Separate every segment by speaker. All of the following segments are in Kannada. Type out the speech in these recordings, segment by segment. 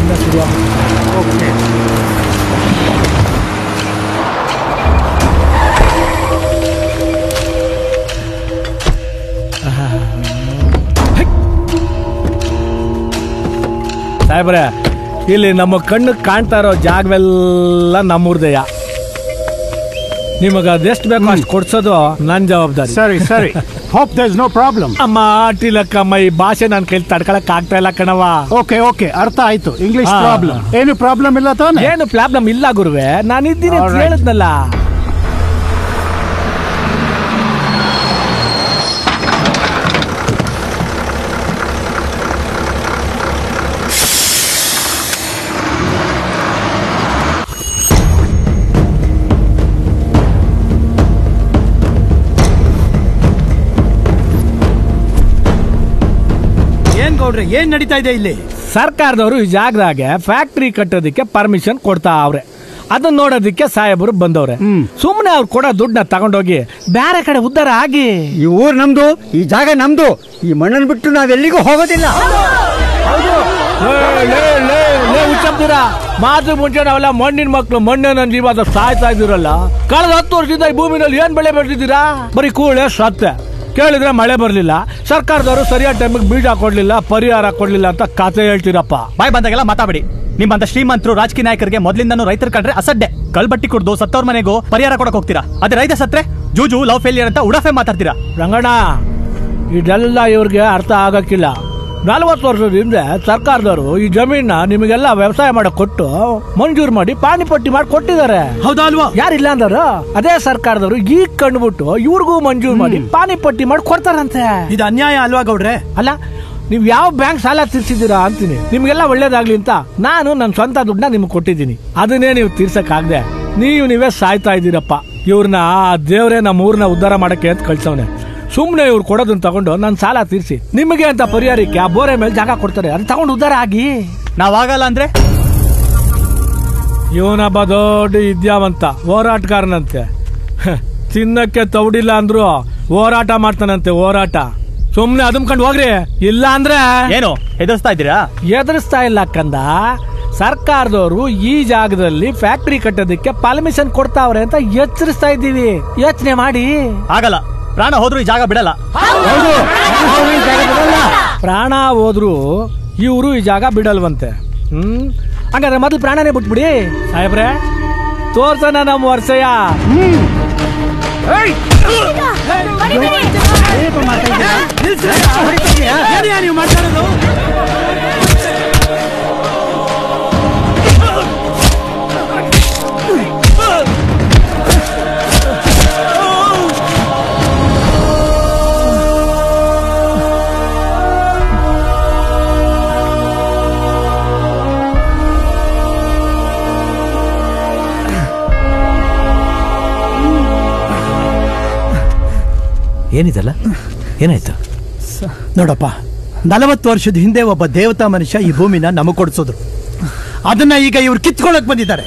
Speaker 1: ಓಕೆ. ಸಾಹೇಬ್ರೆ, ಇಲ್ಲಿ ನಮ್ಮ ಕಣ್ಣು ಕಾಣ್ತಾ ಇರೋ ಜಾಗವೆಲ್ಲ ನಮ್ಮೂರ್ದೆಯ. ನಿಮಗ ಅದೆಷ್ಟು ಬೇಕು ಅಷ್ಟು ಕೊಡ್ಸೋದು ನನ್ನ ಜವಾಬ್ದಾರಿ.
Speaker 2: ಸರಿ ಸರಿ. Hope there is no problem.
Speaker 1: ಅಮ್ಮ ಟಿಲಕ್ಕಮ್ಮ, ಈ ಭಾಷೆ ನನ್ನ ಕೈಲಿ ತಡ್ಕೊಳಕ್ ಆಗ್ತಾ ಇಲ್ಲ ಕಣವ.
Speaker 2: ಓಕೆ ಓಕೆ, ಅರ್ಥ ಆಯ್ತು. ಇಂಗ್ಲಿಷ್ ಪ್ರಾಬ್ಲಮ್ ಏನು ಪ್ರಾಬ್ಲಮ್ ಇಲ್ಲ ತಾನೆ?
Speaker 1: ಏನು ಪ್ರಾಬ್ಲಮ್ ಇಲ್ಲ ಗುರುವೆ, ನಾನು ಇದ್ದೀನಿ ಅಂತ ಹೇಳಿದ್ನಲ್ಲ.
Speaker 3: ಏನ್ ನಡೀತಾ ಇದೆ ಇಲ್ಲಿ?
Speaker 1: ಸರ್ಕಾರದವರು ಈ ಜಾಗದಾಗೆ ಫ್ಯಾಕ್ಟ್ರಿ ಕಟ್ಟೋದಕ್ಕೆ ಪರ್ಮಿಷನ್ ಕೊಡ್ತಾ ಅವ್ರೆ. ಅದನ್ನ ನೋಡೋದಕ್ಕೆ ಸಾಹೇಬರು ಬಂದವ್ರೆ. ಸುಮ್ಮನೆ ಅವ್ರು ಕೊಡೋ ದುಡ್ಡನ್ನ ತಗೊಂಡೋಗಿ ಬೇರೆ ಕಡೆ ಉದ್ಧಾರ ಆಗಿ.
Speaker 3: ಈ ಊರ್ ನಮ್ದು, ಈ ಜಾಗ ನಮ್ದು. ಈ ಮಣ್ಣನ್ನು ಬಿಟ್ಟು ನಾವೆಲ್ಲಿಗೂ ಹೋಗೋದಿಲ್ಲ.
Speaker 1: ಮಾತು ಮುಂಚೆ ನಾವೆಲ್ಲ ಮಣ್ಣಿನ ಮಕ್ಳು, ಮಣ್ಣಿನ ಜೀವ ಸಾಯ್ತಾ ಇದ್ದೀರಲ್ಲ. ಕಳೆದ 10 ವರ್ಷದಿಂದ ಈ ಭೂಮಿನಲ್ಲಿ ಏನ್ ಬೆಳೆ ಬೆಳೆದಿದ್ದೀರಾ? ಬರೀ ಕೂಳೆ ಸತ್ತೆ. ಕೇಳಿದ್ರೆ ಮಳೆ ಬರ್ಲಿಲ್ಲ, ಸರ್ಕಾರದವರು ಸರಿಯಾದ ಟೈಮಿಗೆ ಬೀಜ ಕೊಡ್ಲಿಲ್ಲ, ಪರಿಹಾರ ಕೊಡ್ಲಿಲ್ಲ ಅಂತ ಕಥೆ ಹೇಳ್ತೀರಪ್ಪ.
Speaker 4: ಬಾಯ್ ಬಂದಾಗೆಲ್ಲ ಮಾತಾಡಿ. ನಿಮ್ಮಂತ ಶ್ರೀಮಂತರು ರಾಜಕೀಯ ನಾಯಕರಿಗೆ ಮೊದಲಿಂದನೂ ರೈತರ ಕಂಡ್ರೆ ಅಸಡ್ಡೆ. ಕಲ್ಬಟ್ಟಿ ಕುಡ್ದು ಸತ್ತವ್ರ ಮನೆಗೂ ಪರಿಹಾರ ಕೊಡಕ್ ಹೋಗ್ತೀರಾ. ಅದೇ ರೈತ ಸತ್ರೆ ಜೂಜು ಲವ್ ಫೇಲಿಯರ್ ಅಂತ ಉಡಾಫೆ ಮಾತಾಡ್ತೀರಾ.
Speaker 1: ರಂಗಣ್ಣ, ಇದೆಲ್ಲ ಇವ್ರಿಗೆ ಅರ್ಥ ಆಗಕ್ಕಿಲ್ಲ. 40 ವರ್ಷದ ಹಿಂದೆ ಸರ್ಕಾರದವರು ಈ ಜಮೀನ ನಿಮಗೆಲ್ಲ ವ್ಯವಸಾಯ ಮಾಡಕ್ ಕೊಟ್ಟು ಮಂಜೂರು ಮಾಡಿ ಪಾಣಿಪಟ್ಟಿ ಮಾಡಿ ಕೊಟ್ಟಿದ್ದಾರೆ.
Speaker 3: ಹೌದಾ ಅಲ್ವಾ?
Speaker 1: ಯಾರಿಲ್ಲ ಅಂದಾರ? ಅದೇ ಸರ್ಕಾರದವರು ಈಗ ಕಂಡುಬಿಟ್ಟು ಇವ್ರಿಗೂ ಮಂಜೂರು ಮಾಡಿ ಪಾಣಿಪಟ್ಟಿ ಮಾಡಿ ಕೊಡ್ತಾರಂತೆ.
Speaker 3: ಇದು ಅನ್ಯಾಯ ಅಲ್ವಾ ಗೌಡ್ರೆ?
Speaker 1: ಅಲ್ಲ, ನೀವ್ ಯಾವ ಬ್ಯಾಂಕ್ ಸಾಲ ತೀರ್ಸಿದ್ದೀರಾ ಅಂತೀನಿ. ನಿಮ್ಗೆಲ್ಲ ಒಳ್ಳೇದಾಗ್ಲಿ ಅಂತ ನಾನು ನನ್ನ ಸ್ವಂತ ದುಡ್ಡನ್ನ ನಿಮ್ಗೆ ಕೊಟ್ಟಿದ್ದೀನಿ. ಅದನ್ನೇ ನೀವು ತೀರ್ಸಕ್ಕಾಗದೆ ನೀವೇ ಸಾಯ್ತಾ ಇದ್ದೀರಪ್ಪ. ಇವ್ರನ್ನ ದೇವ್ರೇ ನಮ್ಮ ಊರ್ನ ಉದ್ಧಾರ ಮಾಡಕ್ಕೆ ಅಂತ ಕಳ್ಸವ್ನೆ. ಸುಮ್ನೆ ಇವ್ರು ಕೊಡೋದನ್ನ ತಗೊಂಡು ನನ್ನ ಸಾಲ ತೀರ್ಸಿ ನಿಮಗೆ ಅಂತ ಪರಿಹಾರಕ್ಕೆ ಆ ಬೋರೆ ಮೇಲೆ ಜಾಗ ಕೊಡ್ತಾರೆ. ಅದನ್ನ ತಗೊಂಡು ಉದ್ಧಾರ ಆಗಿ.
Speaker 4: ನಾವಾಗಲ್ಲ ಅಂದ್ರೆ
Speaker 1: ಇವನೊಬ್ಬ ದೊಡ್ಡ ವಿದ್ಯಾವಂತ ಹೋರಾಟಗಾರನಂತೆ. ತಿನ್ನಕ್ಕೆ ತೌಡಿಲ್ಲ ಅಂದ್ರು ಹೋರಾಟ ಮಾಡ್ತಾನಂತೆ. ಹೋರಾಟ ಸುಮ್ನೆ ಅದಂಕೊಂಡು ಹೋಗ್ರಿ. ಇಲ್ಲ ಅಂದ್ರೆ
Speaker 4: ಏನು ಹೆದರ್ಸ್ತಾ ಇದ್ದೀರಾ?
Speaker 1: ಎದುರಿಸ್ತಾ ಇಲ್ಲ ಕಂದ. ಸರ್ಕಾರದವರು ಈ ಜಾಗದಲ್ಲಿ ಫ್ಯಾಕ್ಟರಿ ಕಟ್ಟೋದಕ್ಕೆ ಪರ್ಮಿಷನ್ ಕೊಡ್ತಾವ್ರೆ ಅಂತ ಎಚ್ಚರಿಸ್ತಾ ಇದ್ದೀವಿ. ಯೋಚನೆ ಮಾಡಿ.
Speaker 4: ಆಗಲ್ಲ, ಪ್ರಾಣ ಹೋದ್ರು ಈ ಜಾಗ ಬಿಡಲ್ಲ.
Speaker 1: ಪ್ರಾಣ ಹೋದ್ರು ಇವರು ಈ ಜಾಗ ಬಿಡಲ್ವಂತೆ. ಹಂಗಾದ್ರೆ ಮೊದಲು ಪ್ರಾಣನೇ ಬಿಟ್ಬಿಡಿ ಸಾಹೇಬ್ರೆ. ತೋರ್ಸನ ನಮ್ಮ ವರ್ಷಯ.
Speaker 3: ನೀವು ಮಾತಾಡೋದು
Speaker 5: ಏನಿದಲ್ಲ? ಏನಾಯ್ತು?
Speaker 3: ನೋಡಪ್ಪ, 40 ವರ್ಷದ ಹಿಂದೆ ಒಬ್ಬ ದೇವತಾ ಮನುಷ್ಯ ಈ ಭೂಮಿನ ನಮಗ್ ಕೊಡಿಸೋದ್ರು. ಅದನ್ನ ಈಗ ಇವ್ರು ಕಿತ್ಕೊಳಕ್ ಬಂದಿದ್ದಾರೆ.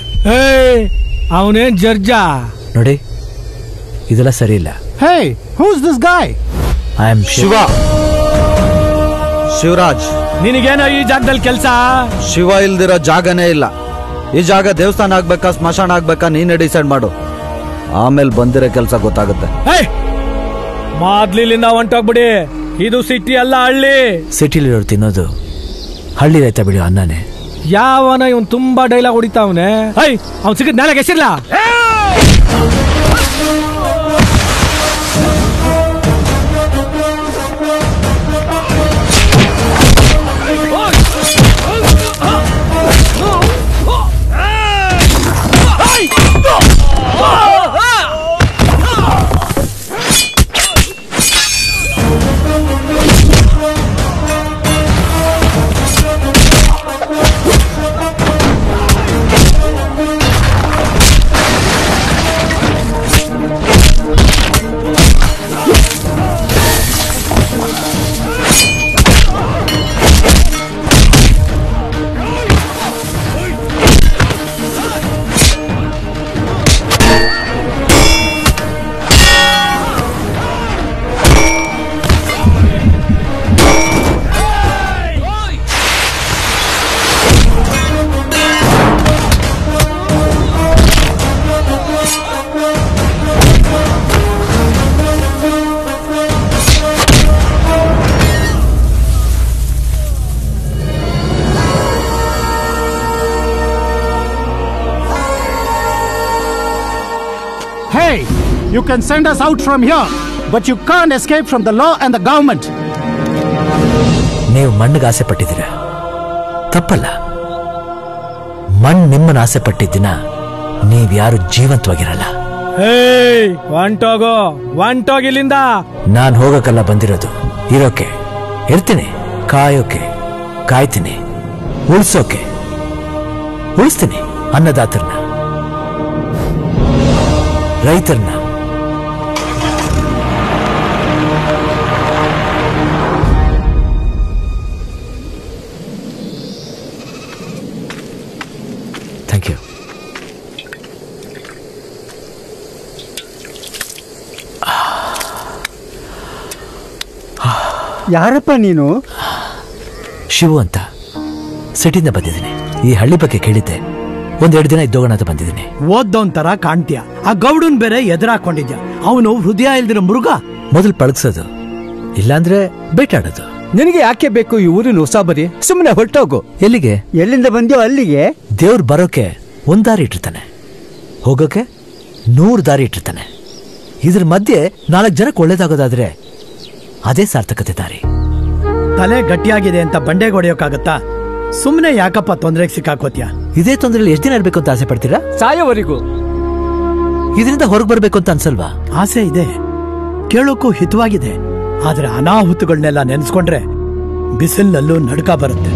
Speaker 1: ಅವನೇನ್ ಜರ್ಜಾ
Speaker 5: ನೋಡಿ, ಇದೆಲ್ಲ ಸರಿ ಇಲ್ಲ.
Speaker 2: Hey, who's this guy?
Speaker 5: I am
Speaker 6: Shiva. Shivaraj,
Speaker 1: ನಿನಗೇನೋ ಈ ಜಾಗದಲ್ಲಿ ಕೆಲಸ?
Speaker 6: ಶಿವ ಇಲ್ದಿರೋ ಜಾಗನೇ ಇಲ್ಲ. ಈ ಜಾಗ ದೇವಸ್ಥಾನ ಆಗ್ಬೇಕಾ ಸ್ಮಶಾನ ಆಗ್ಬೇಕಾ ನೀನೇ ಡಿಸೈಡ್ ಮಾಡು. ಆಮೇಲೆ ಬಂದಿರೋ ಕೆಲಸ ಗೊತ್ತಾಗುತ್ತೆ.
Speaker 1: ಮೊದ್ಲಿಲ್ಲಿಂದ ಹೊಂಟೋಗ್ಬಿಡಿ. ಇದು ಸಿಟಿ ಅಲ್ಲ, ಹಳ್ಳಿ.
Speaker 5: ಸಿಟಿಲಿರೋರು ತಿನ್ನೋದು ಹಳ್ಳಿ ರೈತ ಬೆಳೆಯೋ ಅನ್ನನೇ.
Speaker 1: ಯಾವನ ಇವನ್ ತುಂಬಾ ಡೈಲಾಗ್ ಹೊಡಿತಾವನೆ. ಅವ್ನ್ ಸಿಗದ್ ನಾಳೆ ಹೆಸರಿಲ್ಲ.
Speaker 2: You can send us out from here, but you can't escape from the law and the government.
Speaker 5: ನೀವು ಮಣ್ಣಿಗೆ ಆಸೆ ಪಟ್ಟಿದ್ದೀರ, ತಪ್ಪಲ್ಲ. ಮಣ್ಣು ನಿಮ್ಮನ್ನ ಆಸೆ ಪಟ್ಟಿದ್ದಿನ ನೀವ್ಯಾರು ಜೀವಂತವಾಗಿರಲ್ಲ.
Speaker 1: ಒಂಟೋಗಿಲ್ಲಿಂದ.
Speaker 5: ನಾನು ಹೋಗಕ್ಕೆಲ್ಲ ಬಂದಿರೋದು, ಇರೋಕೆ, ಇರ್ತೀನಿ, ಕಾಯೋಕೆ, ಕಾಯ್ತೀನಿ, ಉಳಿಸೋಕೆ, ಉಳಿಸ್ತೀನಿ ಅನ್ನದಾತರನ್ನ, ರೈತರನ್ನ. Thank you.
Speaker 7: ಯಾರಪ್ಪ ನೀನು?
Speaker 5: ಶಿವು ಅಂತ, ಸಿಟಿಯಿಂದ ಬಂದಿದ್ದೀನಿ. ಈ ಹಳ್ಳಿ ಬಗ್ಗೆ ಕೇಳಿದ್ದೆ, ಒಂದೆರಡು ದಿನ ಇದ್ದೋಗೋಣ ಅಂತ ಬಂದಿದ್ದೀನಿ.
Speaker 3: ಓದ್ದವನ್ ತರ ಕಾಣ್ತೀಯ. ಆ ಗೌಡನ್ ಬೇರೆ ಎದುರಾಕೊಂಡಿದ್ಯಾ. ಅವನು ಹೃದಯ ಇಲ್ದಿರೋ ಮೃಗ.
Speaker 5: ಮೊದಲು ಪಳಗ್ಸೋದು, ಇಲ್ಲಾಂದ್ರೆ ಬೇಟಾಡೋದು.
Speaker 7: ನಿನಗೆ ಯಾಕೆ ಬೇಕು ಈ ಊರಿನ ಹೊಸಾಬರಿ? ಸುಮ್ಮನೆ ಹೊರಟೋಗು.
Speaker 5: ಎಲ್ಲಿಗೆ?
Speaker 7: ಎಲ್ಲಿಂದ ಬಂದ್ಯೋ ಅಲ್ಲಿಗೆ.
Speaker 5: ದೇವ್ರು ಬರೋಕೆ ಒಂದ್ ದಾರಿ ಇಟ್ಟಿರ್ತಾನೆ, ಹೋಗೋಕೆ 100 ದಾರಿ ಇಟ್ಟಿರ್ತಾನೆ. ಇದ್ರ ಮಧ್ಯೆ 4 ಜನಕ್ಕೆ ಒಳ್ಳೇದಾಗೋದಾದ್ರೆ ಅದೇ ಸಾರ್ಥಕತೆ ದಾರಿ.
Speaker 3: ತಲೆ ಗಟ್ಟಿಯಾಗಿದೆ ಅಂತ ಬಂಡೆಗೆ ಹೊಡೆಯೋಕ್ಕಾಗತ್ತಾ? ಸುಮ್ಮನೆ ಯಾಕಪ್ಪ ತೊಂದರೆಗೆ ಸಿಕ್ಕಾಕೋತ್ಯಾ?
Speaker 5: ಇದೇ ತೊಂದರೆಯಲ್ಲಿ ಎಷ್ಟು ದಿನ ಇರ್ಬೇಕು ಅಂತ ಆಸೆ ಪಡ್ತೀರಾ?
Speaker 7: ಸಾಯೋವರೆಗೂ.
Speaker 5: ಇದರಿಂದ ಹೊರಗೆ ಬರ್ಬೇಕು ಅಂತ ಅನ್ಸಲ್ವಾ?
Speaker 3: ಆಸೆ ಇದೆ, ಕೇಳೋಕ್ಕೂ ಹಿತವಾಗಿದೆ. ಆದ್ರೆ ಅನಾಹುತಗಳನ್ನೆಲ್ಲ ನೆನೆಸ್ಕೊಂಡ್ರೆ ಬಿಸಿಲಿನಲ್ಲೂ ನಡ್ಕ ಬರುತ್ತೆ.